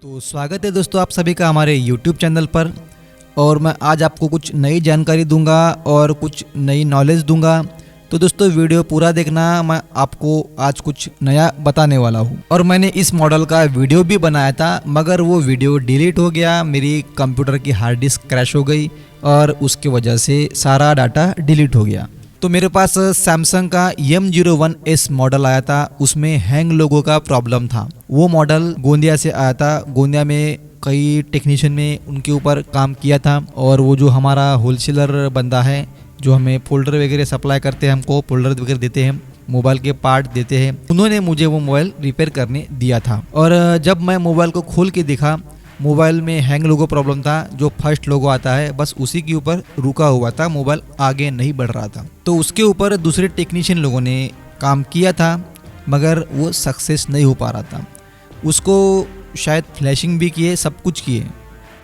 तो स्वागत है दोस्तों आप सभी का हमारे YouTube चैनल पर। और मैं आज आपको कुछ नई जानकारी दूंगा और कुछ नई नॉलेज दूंगा। तो दोस्तों वीडियो पूरा देखना, मैं आपको आज कुछ नया बताने वाला हूं। और मैंने इस मॉडल का वीडियो भी बनाया था, मगर वो वीडियो डिलीट हो गया। मेरी कंप्यूटर की हार्ड डिस्क क्रैश हो गई और उसकी वजह से सारा डाटा डिलीट हो गया। तो मेरे पास सैमसंग का M01S मॉडल आया था, उसमें हैंग लोगो का प्रॉब्लम था। वो मॉडल गोंदिया से आया था। गोंदिया में कई टेक्नीशियन में उनके ऊपर काम किया था। और वो जो हमारा होलसेलर बंदा है जो हमें फोल्डर वगैरह सप्लाई करते हैं, हमको फोल्डर वगैरह देते हैं, मोबाइल के पार्ट देते हैं, उन्होंने मुझे वो मोबाइल रिपेयर करने दिया था। और जब मैं मोबाइल को खोल के देखा, मोबाइल में हैंग लोगो प्रॉब्लम था। जो फर्स्ट लोगो आता है बस उसी के ऊपर रुका हुआ था, मोबाइल आगे नहीं बढ़ रहा था। तो उसके ऊपर दूसरे टेक्नीशियन लोगों ने काम किया था, मगर वो सक्सेस नहीं हो पा रहा था। उसको शायद फ्लैशिंग भी किए, सब कुछ किए।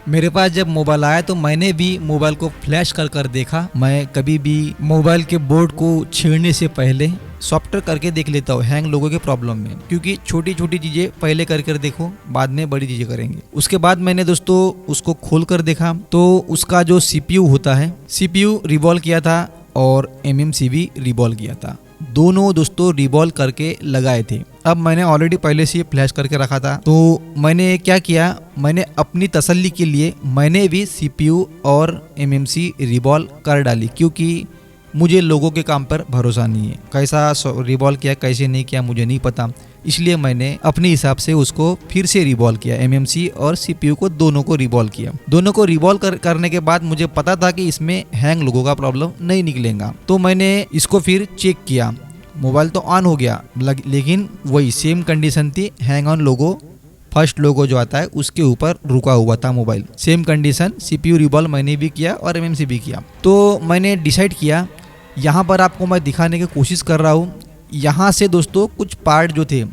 मेरे पास जब मोबाइल आया तो मैंने भी मोबाइल को फ्लैश कर देखा। मैं कभी भी मोबाइल के बोर्ड को छेड़ने से पहले सॉफ्टवेयर करके देख लेता हूँ हैंग लोगों के प्रॉब्लम में, क्योंकि छोटी छोटी चीज़ें पहले कर देखो, बाद में बड़ी चीज़ें करेंगे। उसके बाद मैंने दोस्तों उसको खोल कर देखा तो उसका जो CPU होता है, CPU रिवॉल्व किया था और MMC भी रिवॉल्व किया था। दोनों दोस्तों रिवॉल्व करके लगाए थे। अब मैंने ऑलरेडी पहले से फ्लैश करके रखा था, तो मैंने क्या किया, मैंने अपनी तसल्ली के लिए मैंने भी CPU और MMC रिवॉल्व कर डाली, क्योंकि मुझे लोगों के काम पर भरोसा नहीं है। कैसा रिवॉल्व किया कैसे नहीं किया मुझे नहीं पता, इसलिए मैंने अपने हिसाब से उसको फिर से रिवॉल्व किया। MMC और CPU को दोनों को रिवॉल्व किया। दोनों को रिवॉल्व करने के बाद मुझे पता था कि इसमें हैंग लोगों का प्रॉब्लम नहीं निकलेगा। तो मैंने इसको फिर चेक किया। मोबाइल तो ऑन हो गया, लेकिन वही सेम कंडीशन थी, हैंग ऑन लोगो, फर्स्ट लोगो जो आता है उसके ऊपर रुका हुआ था mobile. Same condition, CPU revolve मैंने भी किया और MMC भी किया। तो मैंने डिसाइड किया, यहाँ पर आपको मैं दिखाने की कोशिश कर रहा हूँ। यहाँ से दोस्तों कुछ पार्ट जो थे,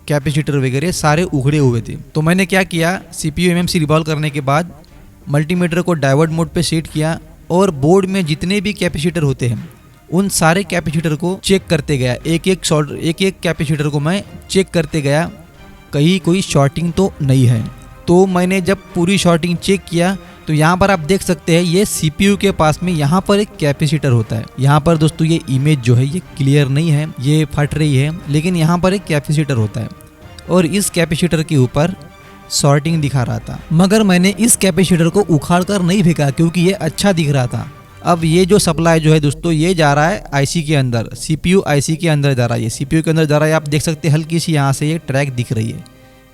कैपेसिटर वगैरह सारे उखड़े हुए थे। तो मैंने क्या किया, CPU MMC रिवॉल्व करने के बाद मल्टीमीटर को डाइवर्ट मोड पे सेट किया और बोर्ड में जितने भी कैपेसिटर होते हैं उन सारे कैपेसिटर को चेक करते गया। एक एक कैपेसिटर को मैं चेक करते गया, कहीं कोई शॉर्टिंग तो नहीं है। तो मैंने जब पूरी शॉर्टिंग चेक किया तो यहाँ पर आप देख सकते हैं, ये CPU के पास में यहाँ पर एक कैपेसिटर होता है। यहाँ पर दोस्तों ये इमेज जो है ये क्लियर नहीं है, ये फट रही है, लेकिन यहाँ पर एक कैपेसिटर होता है और इस कैपेसिटर के ऊपर शॉर्टिंग दिखा रहा था। मगर मैंने इस कैपेसिटर को उखाड़ कर नहीं फेंका, क्योंकि ये अच्छा दिख रहा था। अब ये जो सप्लाई जो है दोस्तों, ये जा रहा है IC के अंदर, CPU IC के अंदर जा रहा है, ये CPU के अंदर जा रहा है। आप देख सकते हैं हल्की सी यहाँ से ये ट्रैक दिख रही है,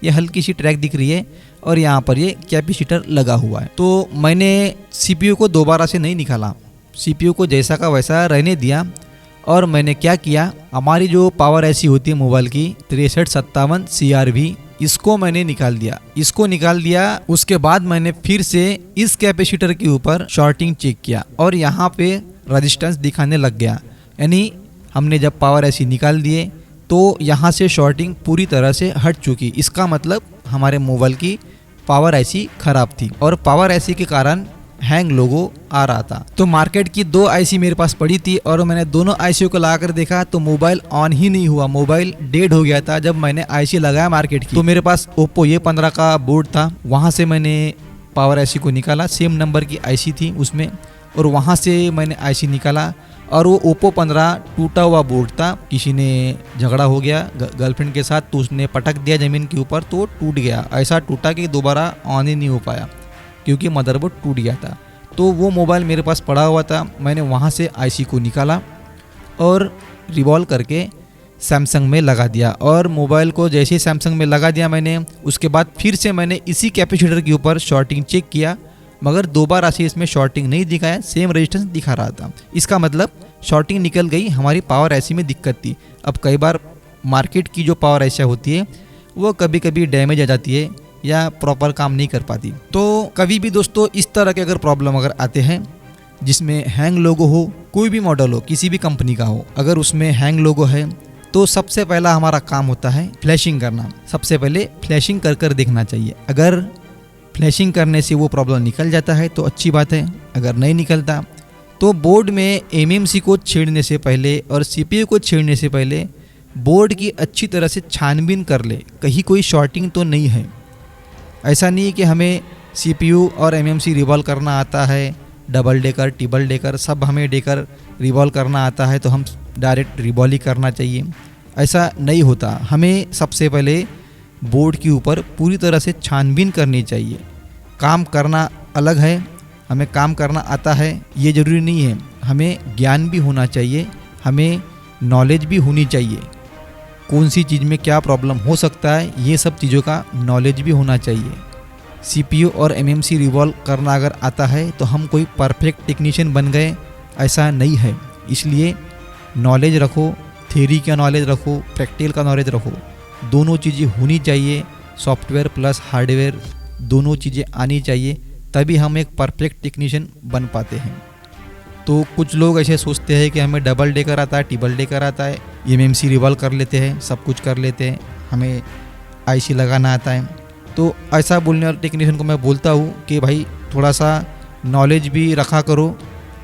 ये हल्की सी ट्रैक दिख रही है और यहाँ पर ये कैपेसिटर लगा हुआ है। तो मैंने CPU को दोबारा से नहीं निकाला, CPU को जैसा का वैसा रहने दिया। और मैंने क्या किया, हमारी जो पावर IC होती है मोबाइल की 6357 CRV, इसको मैंने निकाल दिया। उसके बाद मैंने फिर से इस कैपेसिटर के ऊपर शॉर्टिंग चेक किया और यहाँ पे रेजिस्टेंस दिखाने लग गया। यानी हमने जब पावर IC निकाल दिए तो यहाँ से शॉर्टिंग पूरी तरह से हट चुकी। इसका मतलब हमारे मोबाइल की पावर IC खराब थी और पावर IC के कारण हैंग लोगो आ रहा था। तो मार्केट की 2 IC मेरे पास पड़ी थी और मैंने दोनों IC को लगा कर देखा तो मोबाइल ऑन ही नहीं हुआ, मोबाइल डेड हो गया था। जब मैंने IC लगाया मार्केट की, तो मेरे पास Oppo A15 का बोर्ड था, वहाँ से मैंने पावर IC को निकाला, सेम नंबर की IC थी उसमें, और वहाँ से मैंने IC निकाला। और वो Oppo 15 टूटा हुआ बोर्ड था, किसी ने झगड़ा हो गया गर्लफ्रेंड के साथ, तो उसने पटक दिया ज़मीन के ऊपर, तो टूट गया। ऐसा टूटा कि दोबारा ऑन ही नहीं हो पाया, क्योंकि मदरबोर्ड टूट गया था। तो वो मोबाइल मेरे पास पड़ा हुआ था, मैंने वहाँ से IC को निकाला और रिवॉल्व करके सैमसंग में लगा दिया। और मोबाइल को जैसे ही सैमसंग में लगा दिया मैंने, उसके बाद फिर से मैंने इसी कैपेसिटर के ऊपर शॉर्टिंग चेक किया, मगर दोबारा से इसमें शॉर्टिंग नहीं दिखाया, सेम रेजिस्टेंस दिखा रहा था। इसका मतलब शॉर्टिंग निकल गई, हमारी पावर IC में दिक्कत थी। अब कई बार मार्केट की जो पावर IC होती है वो कभी कभी डैमेज आ जाती है या प्रॉपर काम नहीं कर पाती। तो कभी भी दोस्तों इस तरह के अगर प्रॉब्लम अगर आते हैं जिसमें हैंग लोगो हो, कोई भी मॉडल हो, किसी भी कंपनी का हो, अगर उसमें हैंग लोगो है तो सबसे पहला हमारा काम होता है फ्लैशिंग करना। सबसे पहले फ्लैशिंग कर देखना चाहिए। अगर फ्लैशिंग करने से वो प्रॉब्लम निकल जाता है तो अच्छी बात है, अगर नहीं निकलता तो बोर्ड में MMC को छेड़ने से पहले और CPU को छेड़ने से पहले बोर्ड की अच्छी तरह से छानबीन कर ले, कहीं कोई शॉर्टिंग तो नहीं है। ऐसा नहीं कि हमें CPU और MMC रिवॉल्व करना आता है, डबल डेकर ट्रिपल डेकर सब हमें डेकर रिवॉल्व करना आता है तो हम डायरेक्ट रिवॉल्व ही करना चाहिए। ऐसा नहीं होता। हमें सबसे पहले बोर्ड के ऊपर पूरी तरह से छानबीन करनी चाहिए। काम करना अलग है, हमें काम करना आता है ये ज़रूरी नहीं है। हमें ज्ञान भी होना चाहिए, हमें नॉलेज भी होनी चाहिए। कौन सी चीज़ में क्या प्रॉब्लम हो सकता है ये सब चीज़ों का नॉलेज भी होना चाहिए। CPU और MMC रिवॉल्व करना अगर आता है तो हम कोई परफेक्ट टेक्नीशियन बन गए, ऐसा नहीं है। इसलिए नॉलेज रखो, थ्योरी का नॉलेज रखो, प्रैक्टिकल का नॉलेज रखो, दोनों चीज़ें होनी चाहिए। सॉफ्टवेयर प्लस हार्डवेयर दोनों चीज़ें आनी चाहिए, तभी हम एक परफेक्ट टेक्नीशियन बन पाते हैं। तो कुछ लोग ऐसे सोचते हैं कि हमें डबल डेकर आता है, ट्रिपल डेकर आता है, MMC रिवॉल्व कर लेते हैं, सब कुछ कर लेते हैं, हमें IC लगाना आता है। तो ऐसा बोलने वाले टेक्नीशियन को मैं बोलता हूँ कि भाई थोड़ा सा नॉलेज भी रखा करो।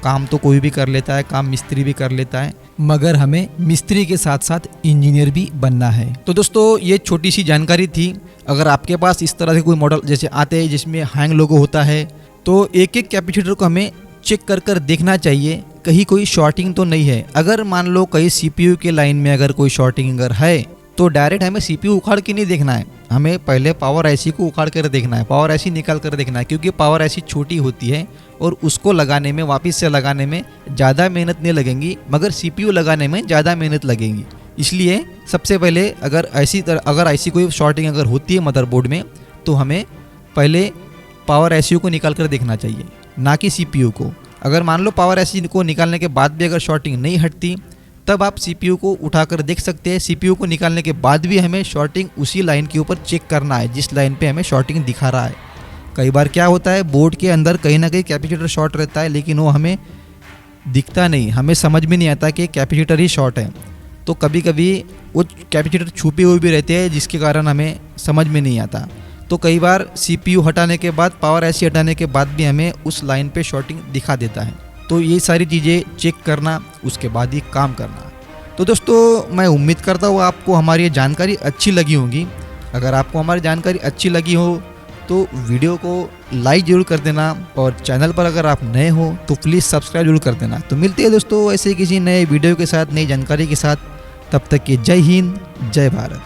काम तो कोई भी कर लेता है, काम मिस्त्री भी कर लेता है, मगर हमें मिस्त्री के साथ साथ इंजीनियर भी बनना है। तो दोस्तों ये छोटी सी जानकारी थी। अगर आपके पास इस तरह के कोई मॉडल जैसे आते हैं जिसमें हैंग लोगो होता है तो एक एक कैपेसिटर को हमें चेक कर कर देखना चाहिए कहीं कोई शॉर्टिंग तो नहीं है। अगर मान लो कहीं CPU के लाइन में अगर कोई शॉर्टिंग अगर है तो डायरेक्ट हमें CPU उखाड़ के नहीं देखना है, हमें पहले पावर IC को उखाड़ कर देखना है, पावर IC निकाल कर देखना है, क्योंकि पावर IC छोटी होती है और उसको लगाने में, वापस से लगाने में ज़्यादा मेहनत नहीं लगेंगी, मगर CPU लगाने में ज़्यादा मेहनत लगेंगी। इसलिए सबसे पहले अगर IC कोई शॉर्टिंग अगर होती है मदरबोर्ड में तो हमें पहले पावर IC को निकाल कर देखना चाहिए, ना कि CPU को। अगर मान लो पावर IC को निकालने के बाद भी अगर शॉर्टिंग नहीं हटती तब आप CPU को उठाकर देख सकते हैं। CPU को निकालने के बाद भी हमें शॉर्टिंग उसी लाइन के ऊपर चेक करना है जिस लाइन पे हमें शॉर्टिंग दिखा रहा है। कई बार क्या होता है बोर्ड के अंदर कहीं ना कहीं कैपेसिटर शॉर्ट रहता है, लेकिन वो हमें दिखता नहीं, हमें समझ में नहीं आता कि कैपेसिटर ही शॉर्ट है। तो कभी कभी वो कैपेसिटर छुपे हुए भी रहते हैं जिसके कारण हमें समझ में नहीं आता। तो कई बार CPU हटाने के बाद, पावर IC हटाने के बाद भी हमें उस लाइन पे शॉर्टिंग दिखा देता है। तो ये सारी चीज़ें चेक करना, उसके बाद ही काम करना। तो दोस्तों मैं उम्मीद करता हूँ आपको हमारी ये जानकारी अच्छी लगी होगी। अगर आपको हमारी जानकारी अच्छी लगी हो तो वीडियो को लाइक ज़रूर कर देना, और चैनल पर अगर आप नए हो तो प्लीज़ सब्सक्राइब जरूर कर देना। तो मिलते हैं दोस्तों ऐसे किसी नए वीडियो के साथ, नई जानकारी के साथ। तब तक के जय हिंद, जय भारत।